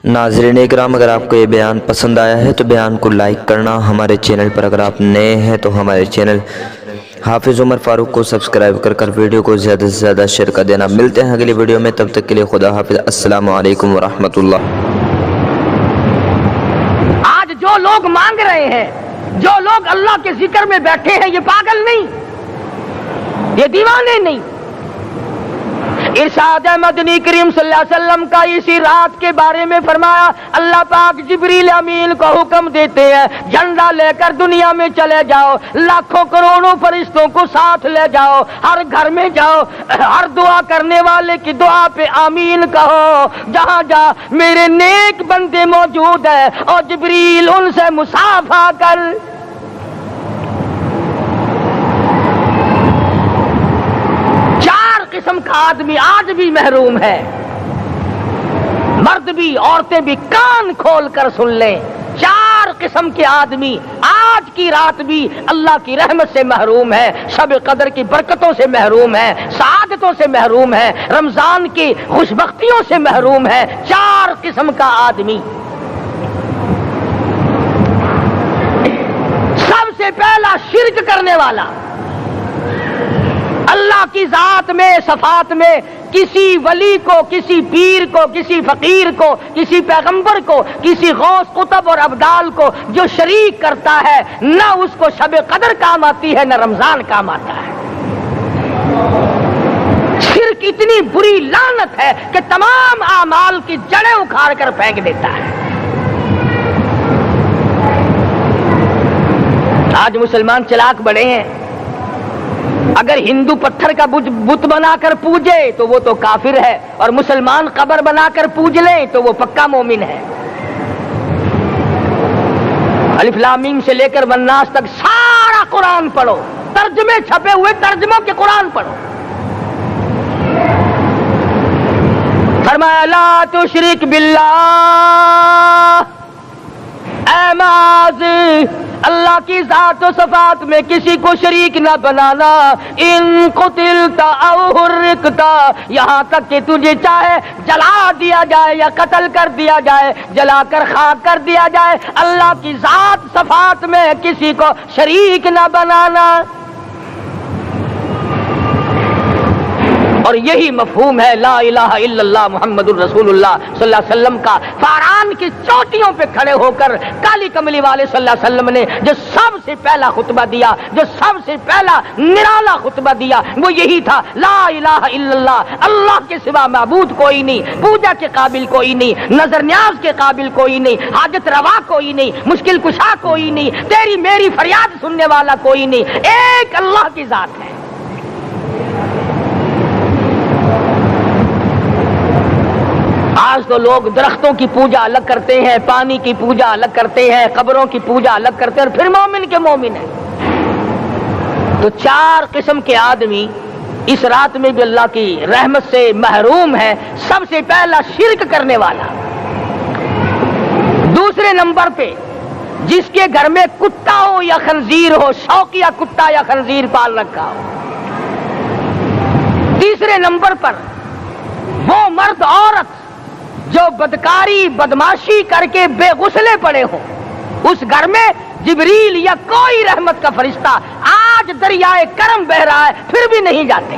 ناظرین اکرام، اگر آپ کو یہ بیان پسند آیا ہے تو بیان کو لائک کرنا، ہمارے چینل پر اگر آپ نئے ہیں تو ہمارے چینل حافظ عمر فاروق کو سبسکرائب کر ویڈیو کو زیادہ سے زیادہ شیئر کر دینا۔ ملتے ہیں اگلی ویڈیو میں، تب تک کے لیے خدا حافظ۔ السلام علیکم ورحمۃ اللہ۔ آج جو لوگ مانگ رہے ہیں، جو لوگ اللہ کے ذکر میں بیٹھے ہیں، یہ پاگل نہیں، یہ دیوانے نہیں۔ ارشاد مدنی کریم صلی اللہ علیہ وسلم کا اسی رات کے بارے میں فرمایا، اللہ پاک جبریل امین کو حکم دیتے ہیں، جھنڈا لے کر دنیا میں چلے جاؤ، لاکھوں کروڑوں فرشتوں کو ساتھ لے جاؤ، ہر گھر میں جاؤ، ہر دعا کرنے والے کی دعا پہ آمین کہو، جہاں جا میرے نیک بندے موجود ہیں، اور جبریل ان سے مصافحہ کر۔ قسم کا آدمی آج بھی محروم ہے، مرد بھی عورتیں بھی کان کھول کر سن لیں، چار قسم کے آدمی آج کی رات بھی اللہ کی رحمت سے محروم ہے، شب قدر کی برکتوں سے محروم ہے، سعادتوں سے محروم ہے، رمضان کی خوشبختیوں سے محروم ہے۔ چار قسم کا آدمی۔ سب سے پہلا شرک کرنے والا، اللہ کی ذات میں، صفات میں کسی ولی کو، کسی پیر کو، کسی فقیر کو، کسی پیغمبر کو، کسی غوث قطب اور ابدال کو جو شریک کرتا ہے، نہ اس کو شب قدر کام آتی ہے، نہ رمضان کام آتا ہے۔ شرک اتنی بری لعنت ہے کہ تمام اعمال کی جڑیں اکھاڑ کر پھینک دیتا ہے۔ آج مسلمان چلاک بڑے ہیں، اگر ہندو پتھر کا بت بنا کر پوجے تو وہ تو کافر ہے، اور مسلمان قبر بنا کر پوج لیں تو وہ پکا مومن ہے۔ الف لام میم سے لے کر والناس تک سارا قرآن پڑھو، ترجمے چھپے ہوئے ترجموں کے قرآن پڑھو۔ فرمایا لا تشرک باللہ، اے معاذ اللہ کی ذات و صفات میں کسی کو شریک نہ بنانا۔ ان قتلت او حرقت، یہاں تک کہ تجھے چاہے جلا دیا جائے یا قتل کر دیا جائے، جلا کر خاک کر دیا جائے، اللہ کی ذات صفات میں کسی کو شریک نہ بنانا۔ اور یہی مفہوم ہے لا الہ الا اللہ محمد الرسول اللہ صلی اللہ علیہ وسلم کا۔ فاران کی چوٹیوں پہ کھڑے ہو کر کالی کملی والے صلی اللہ علیہ وسلم نے جو سب سے پہلا خطبہ دیا، جو سب سے پہلا نرالا خطبہ دیا، وہ یہی تھا لا الہ الا اللہ، اللہ کے سوا معبود کوئی نہیں، پوجا کے قابل کوئی نہیں، نظر نیاز کے قابل کوئی نہیں، حاجت روا کوئی نہیں، مشکل کشا کوئی نہیں، تیری میری فریاد سننے والا کوئی نہیں، ایک اللہ کی ذات ہے۔ آج تو لوگ درختوں کی پوجا الگ کرتے ہیں، پانی کی پوجا الگ کرتے ہیں، قبروں کی پوجا الگ کرتے ہیں، اور پھر مومن کے مومن ہیں۔ تو چار قسم کے آدمی اس رات میں بھی اللہ کی رحمت سے محروم ہے۔ سب سے پہلا شرک کرنے والا، دوسرے نمبر پہ جس کے گھر میں کتا ہو یا خنزیر ہو، شوقیہ کتا یا خنزیر پال رکھا ہو، تیسرے نمبر پر وہ مرد عورت جو بدکاری بدماشی کر کے بے غسلے پڑے ہوں، اس گھر میں جبریل یا کوئی رحمت کا فرشتہ آج دریائے کرم بہ رہا ہے پھر بھی نہیں جاتے۔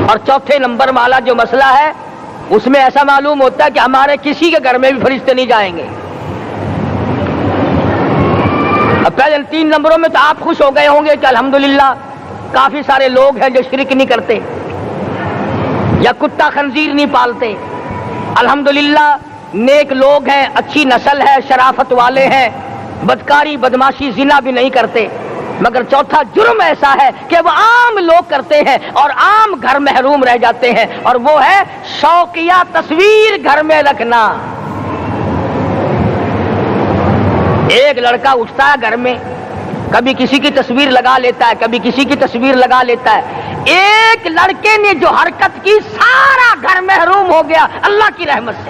اور چوتھے نمبر والا جو مسئلہ ہے، اس میں ایسا معلوم ہوتا ہے کہ ہمارے کسی کے گھر میں بھی فرشتے نہیں جائیں گے۔ اب پہلے 3 نمبروں میں تو آپ خوش ہو گئے ہوں گے کہ الحمدللہ کافی سارے لوگ ہیں جو شرک نہیں کرتے یا کتا خنزیر نہیں پالتے، الحمدللہ نیک لوگ ہیں، اچھی نسل ہے، شرافت والے ہیں، بدکاری بدماشی زنا بھی نہیں کرتے۔ مگر چوتھا جرم ایسا ہے کہ وہ عام لوگ کرتے ہیں اور عام گھر محروم رہ جاتے ہیں، اور وہ ہے شوقیہ تصویر گھر میں رکھنا۔ ایک لڑکا اٹھتا ہے گھر میں، کبھی کسی کی تصویر لگا لیتا ہے، کبھی کسی کی تصویر لگا لیتا ہے۔ ایک لڑکے نے جو حرکت کی، سارا گھر محروم ہو گیا اللہ کی رحمت سے۔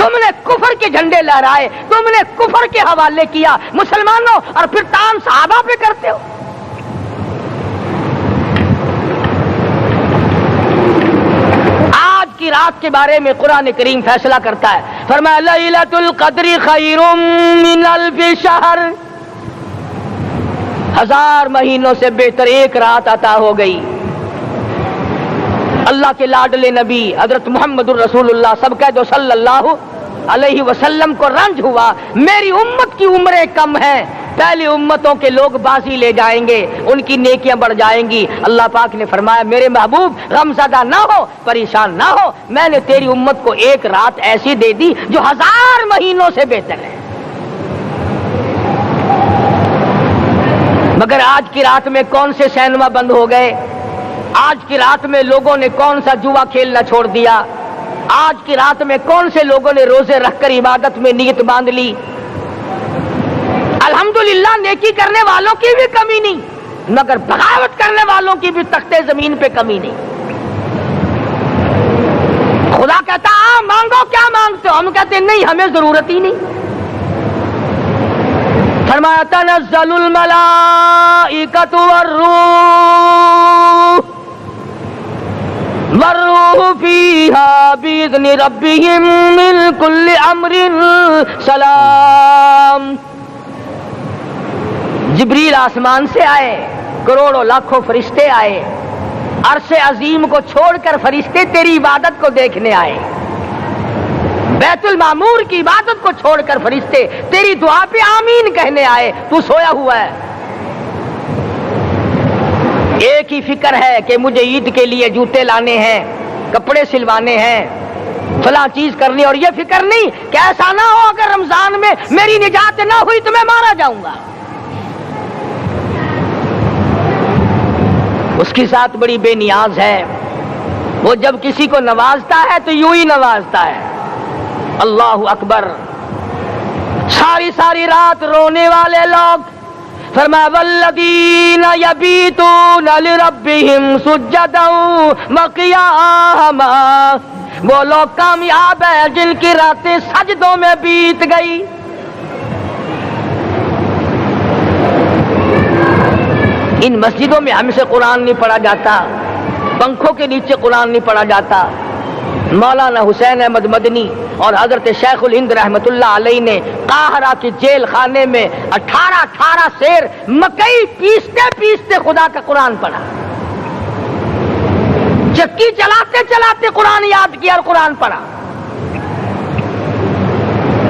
تم نے کفر کے جھنڈے لہرائے، تم نے کفر کے حوالے کیا مسلمانوں، اور پھر تان صحابہ پہ کرتے ہو۔ آج کی رات کے بارے میں قرآن کریم فیصلہ کرتا ہے، فرمایا لیلۃ القدر خیر من الف شہر، 1000 مہینوں سے بہتر ایک رات عطا ہو گئی۔ اللہ کے لاڈلے نبی حضرت محمد الرسول اللہ سب کہہ دو صلی اللہ علیہ وسلم کو رنج ہوا، میری امت کی عمریں کم ہیں، پہلی امتوں کے لوگ بازی لے جائیں گے، ان کی نیکیاں بڑھ جائیں گی۔ اللہ پاک نے فرمایا میرے محبوب غمزدہ نہ ہو، پریشان نہ ہو، میں نے تیری امت کو ایک رات ایسی دے دی جو 1000 مہینوں سے بہتر ہے۔ مگر آج کی رات میں کون سے سینما بند ہو گئے؟ آج کی رات میں لوگوں نے کون سا جوا کھیلنا چھوڑ دیا؟ آج کی رات میں کون سے لوگوں نے روزے رکھ کر عبادت میں نیت باندھ لی؟ الحمدللہ نیکی کرنے والوں کی بھی کمی نہیں، مگر بغاوت کرنے والوں کی بھی تختے زمین پہ کمی نہیں۔ خدا کہتا مانگو کیا مانگتے ہو، ہم کہتے نہیں ہمیں ضرورت ہی نہیں۔ فرمایا تنزل الملائکۃ والروح فیہا بإذن ربہم من کل امر سلام۔ جبریل آسمان سے آئے، کروڑوں لاکھوں فرشتے آئے، عرش عظیم کو چھوڑ کر فرشتے تیری عبادت کو دیکھنے آئے، بیت المعمور کی عبادت کو چھوڑ کر فرشتے تیری دعا پہ آمین کہنے آئے، تو سویا ہوا ہے۔ ایک ہی فکر ہے کہ مجھے عید کے لیے جوتے لانے ہیں، کپڑے سلوانے ہیں، فلاں چیز کرنی، اور یہ فکر نہیں کہ ایسا نہ ہو اگر رمضان میں میری نجات نہ ہوئی تو میں مارا جاؤں گا۔ اس کی ذات بڑی بے نیاز ہے، وہ جب کسی کو نوازتا ہے تو یوں ہی نوازتا ہے۔ اللہ اکبر۔ ساری ساری رات رونے والے لوگ، فرمایا والذین یبیتون لربہم سجدا وقیاما، وہ لوگ کامیاب ہیں جن کی راتیں سجدوں میں بیت گئی۔ ان مسجدوں میں ہم سے قرآن نہیں پڑھا جاتا، پنکھوں کے نیچے قرآن نہیں پڑھا جاتا۔ مولانا حسین احمد مدنی اور حضرت شیخ الہند رحمت اللہ علیہ نے قاہرہ کے جیل خانے میں 18 سیر مکئی پیستے پیستے خدا کا قرآن پڑھا، چکی چلاتے چلاتے قرآن یاد کیا اور قرآن پڑھا۔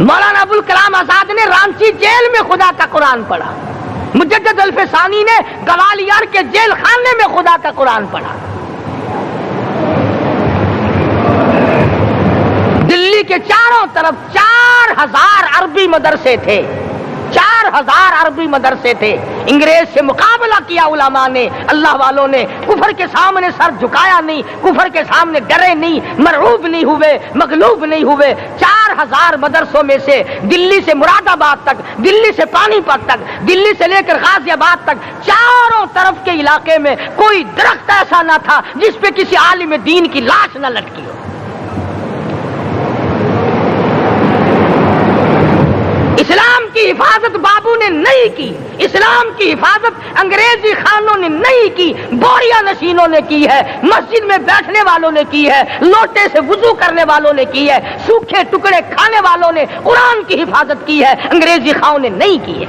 مولانا ابوالکلام آزاد نے رانچی جیل میں خدا کا قرآن پڑھا، مجدد الفسانی نے گوالیار کے جیل خانے میں خدا کا قرآن پڑھا۔ دلی کے چاروں طرف 4000 عربی مدرسے تھے، 4000 عربی مدرسے تھے۔ انگریز سے مقابلہ کیا علماء نے، اللہ والوں نے، کفر کے سامنے سر جھکایا نہیں، کفر کے سامنے ڈرے نہیں، مرعوب نہیں ہوئے، مغلوب نہیں ہوئے۔ 4000 مدرسوں میں سے دلی سے مراد آباد تک، دلی سے پانی پت تک، دلی سے لے کر غازی آباد تک، چاروں طرف کے علاقے میں کوئی درخت ایسا نہ تھا جس پہ کسی عالم دین کی لاش نہ لٹکی ہو۔ اسلام کی حفاظت بابو نے نہیں کی، اسلام کی حفاظت انگریزی خانوں نے نہیں کی، بوریا نشینوں نے کی ہے، مسجد میں بیٹھنے والوں نے کی ہے، لوٹے سے وضو کرنے والوں نے کی ہے، سوکھے ٹکڑے کھانے والوں نے قرآن کی حفاظت کی ہے، انگریزی خانوں نے نہیں کی ہے۔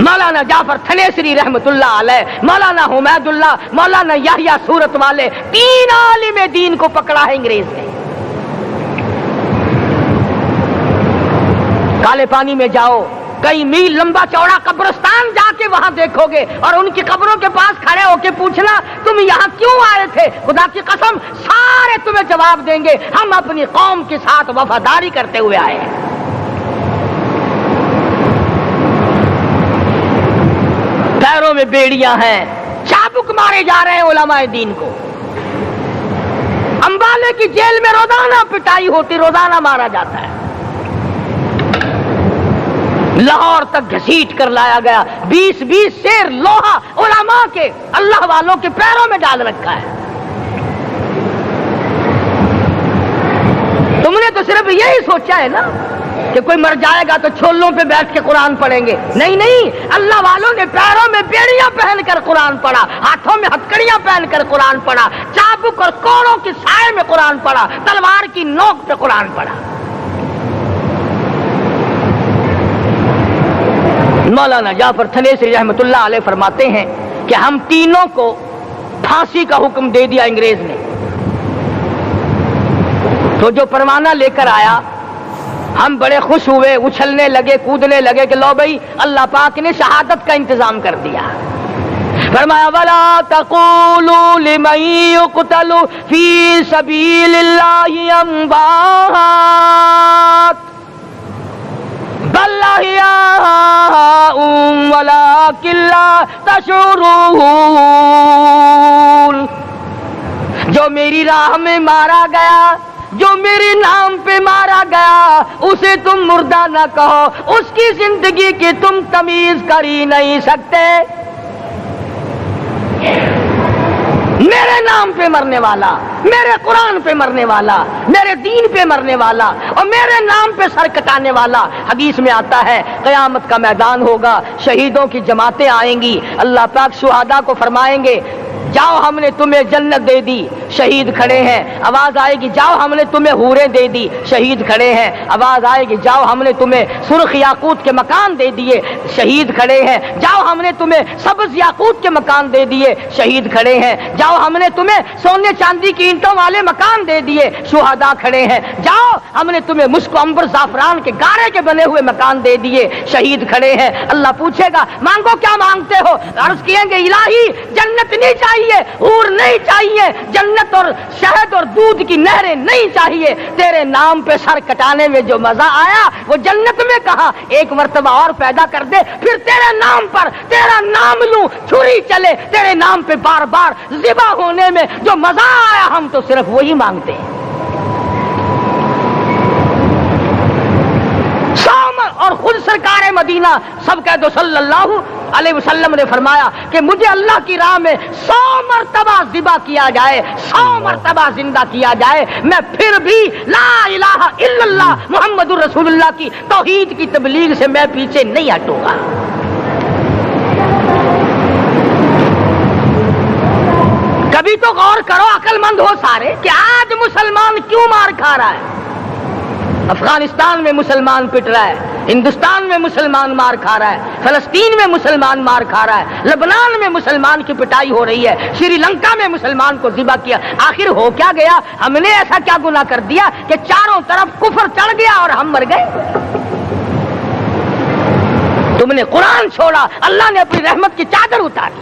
مولانا جعفر تھنیسری رحمت اللہ علیہ، مولانا حمید اللہ، مولانا یحییٰ صورت والے، 3 عالم دین کو پکڑا ہے انگریز نے۔ کالے پانی میں جاؤ، کئی میل لمبا چوڑا قبرستان جا کے وہاں دیکھو گے اور ان کی قبروں کے پاس کھڑے ہو کے پوچھنا تم یہاں کیوں آئے تھے، خدا کی قسم سارے تمہیں جواب دیں گے ہم اپنی قوم کے ساتھ وفاداری کرتے ہوئے آئے ہیں۔ پیروں میں بیڑیاں ہیں، چابک مارے جا رہے ہیں علماء دین کو۔ امبالے کی جیل میں روزانہ پٹائی ہوتی، روزانہ مارا جاتا ہے۔ لاہور تک گھسیٹ کر لایا گیا، 20 سیر لوہا علماء کے، اللہ والوں کے پیروں میں ڈال رکھا ہے۔ تم نے تو صرف یہی سوچا ہے نا کہ کوئی مر جائے گا تو چھولوں پہ بیٹھ کے قرآن پڑھیں گے. نہیں نہیں، اللہ والوں نے پیروں میں بیڑیاں پہن کر قرآن پڑھا، ہاتھوں میں ہتکڑیاں پہن کر قرآن پڑھا، چابک اور کوڑوں کی سائے میں قرآن پڑھا، تلوار کی نوک پہ قرآن پڑھا. مولانا جعفر تھنیسری رحمۃ اللہ علیہ فرماتے ہیں کہ ہم تینوں کو پھانسی کا حکم دے دیا انگریز نے. تو جو پروانہ لے کر آیا ہم بڑے خوش ہوئے، اچھلنے لگے، کودنے لگے کہ لو بھائی اللہ پاک نے شہادت کا انتظام کر دیا. فرمایا وَلَا تَقُولُوا لِمَن يُقْتَلُ فِي سَبِيلِ اللَّهِ أَمْوَاتٌ بَلْ أَحْيَاءٌ وَلَٰكِن لَّا تَشْعُرُونَ. جو میری راہ میں مارا گیا، جو میرے نام پہ مارا گیا، اسے تم مردہ نہ کہو، اس کی زندگی کی تم تمیز کر ہی نہیں سکتے. میرے نام پہ مرنے والا، میرے قرآن پہ مرنے والا، میرے دین پہ مرنے والا اور میرے نام پہ سر کٹانے والا. حدیث میں آتا ہے قیامت کا میدان ہوگا، شہیدوں کی جماعتیں آئیں گی، اللہ پاک شہداء کو فرمائیں گے جاؤ ہم نے تمہیں جنت دے دی. شہید کھڑے ہیں، آواز آئے گی جاؤ ہم نے تمہیں حوریں دے دی. شہید کھڑے ہیں، آواز آئے گی جاؤ ہم نے تمہیں سرخ یاقوت کے مکان دے دیے. شہید کھڑے ہیں، جاؤ ہم نے تمہیں سبز یاقوت کے مکان دے دیے. شہید کھڑے ہیں، جاؤ ہم نے تمہیں سونے چاندی کی اینٹوں والے مکان دے دیے. شہداء کھڑے ہیں، جاؤ ہم نے تمہیں مشک و عنبر زعفران کے گارے کے بنے ہوئے مکان دے دیے. شہید کھڑے ہیں، اللہ پوچھے گا مانگو کیا مانگتے ہو؟ عرض کیے گے الہی جنت نہیں چاہیے، حور نہیں چاہیے، جنت اور شہد اور دودھ کی نہریں نہیں چاہیے. تیرے نام پہ سر کٹانے میں جو مزہ آیا وہ جنت میں کہا. ایک مرتبہ اور پیدا کر دے، پھر تیرے نام پر تیرا نام لوں، چھری چلے تیرے نام پہ بار بار ذبح ہونے میں جو مزہ آیا ہم تو صرف وہی مانگتے ہیں. اور خود سرکار مدینہ سب کہہ دو صلی اللہ علیہ وسلم نے فرمایا کہ مجھے اللہ کی راہ میں 100 مرتبہ ذبح کیا جائے، 100 مرتبہ زندہ کیا جائے، میں پھر بھی لا الہ الا اللہ محمد الرسول اللہ کی توحید کی تبلیغ سے میں پیچھے نہیں ہٹوں گا. کبھی تو غور کرو عقل مند ہو سارے کہ آج مسلمان کیوں مار کھا رہا ہے. افغانستان میں مسلمان پٹ رہا ہے، ہندوستان میں مسلمان مار کھا رہا ہے، فلسطین میں مسلمان مار کھا رہا ہے، لبنان میں مسلمان کی پٹائی ہو رہی ہے، سری لنکا میں مسلمان کو ذبح کیا. آخر ہو کیا گیا؟ ہم نے ایسا کیا گناہ کر دیا کہ چاروں طرف کفر چڑھ گیا اور ہم مر گئے؟ تم نے قرآن چھوڑا، اللہ نے اپنی رحمت کی چادر اتاری،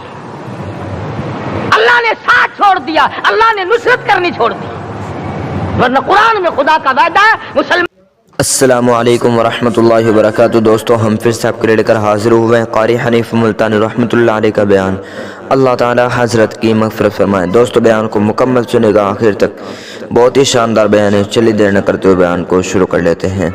اللہ نے ساتھ چھوڑ دیا، اللہ نے نصرت کرنی چھوڑ دی. ورنہ قرآن میں خدا کا وعدہ ہے مسلمان. السلام علیکم ورحمۃ اللہ وبرکاتہ. دوستو ہم پھر سے آپ کو لے کر حاضر ہوئے ہیں قاری حنیف ملتانی رحمۃ اللہ علیہ کا بیان. اللہ تعالی حضرت کی مغفرت فرمائے. دوستو بیان کو مکمل سنے گا آخر تک، بہت ہی شاندار بیان ہے. چلیے دیر نہ کرتے ہوئے بیان کو شروع کر لیتے ہیں.